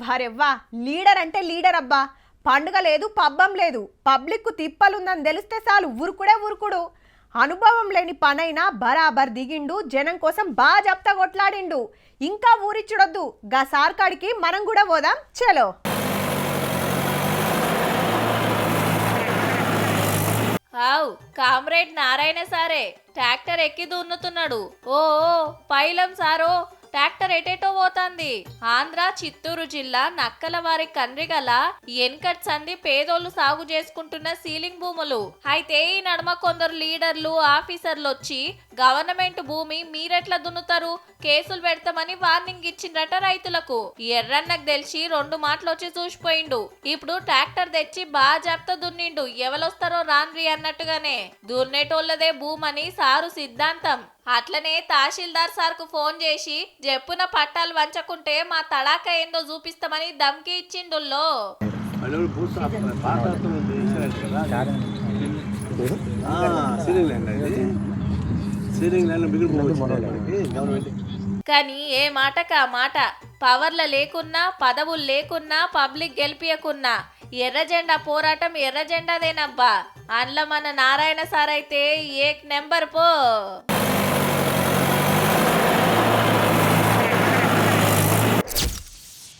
వారెవ్వా leader అంటే leader అబ్బా. పండుగ లేదు పబ్బం లేదు, పబ్లిక్ కు తిప్పలుందని తెలిస్తే చాలు ఉరుకుడే ఉరుకుడు. అనుభవం లేని పనైనా బరాబర్ దిగిండు, జనం కోసం బాగా జప్తా కొట్లాడిండు. ఇంకా ఊరిచ్చుడొద్దు, గా సార్కాడికి మనం కూడా పోదాం చలో. ఆవ్ కామ్రేడ్ నారాయణ సారే ట్రాక్టర్ ఎక్కి దున్నుతున్నాడు. ఓ పైలం సారో ట్రాక్టర్ ఎటేటో పోతాంది. ఆంధ్ర చిత్తూరు జిల్లా నక్కలవారి కండ్రిగల ఎన్కట్ సంధి పేదోళ్లు సాగు చేసుకుంటున్న సీలింగ్ భూములు. అయితే ఈ నడుమ కొందరు లీడర్లు ఆఫీసర్లు వచ్చి గవర్నమెంట్ భూమి మీరెట్లా దున్నుతారు, కేసులు పెడతామని వార్నింగ్ ఇచ్చిండ్రట రైతులకు. ఎర్రన్నకు తెలిసి 2 మాటలు వచ్చి చూసిపోయిండు. ఇప్పుడు ట్రాక్టర్ తెచ్చి బాగా చెప్తా దున్నిండు. ఎవలొస్తారో రాన్రి అన్నట్టుగానే దున్నేటోళ్ళదే భూమని సారు సిద్ధాంతం. అట్లనే తహసీల్దార్ సార్ కు ఫోన్ చేసి జప్పున పట్టాలు వంచకుంటే మా తడాక ఏందో చూపిస్తామని ధమ్కి ఇచ్చిండుల్లో. కానీ ఏ మాటకా మాట, పవర్ల లేకున్నా పదవులు లేకున్నా పబ్లిక్ గెలిపియకున్నా ఎర్ర జెండా పోరాటం ఎర్ర జెండాదేనబ్బా. అందులో మన నారాయణ సార్ అయితే ఏక్ నెంబర్ పో.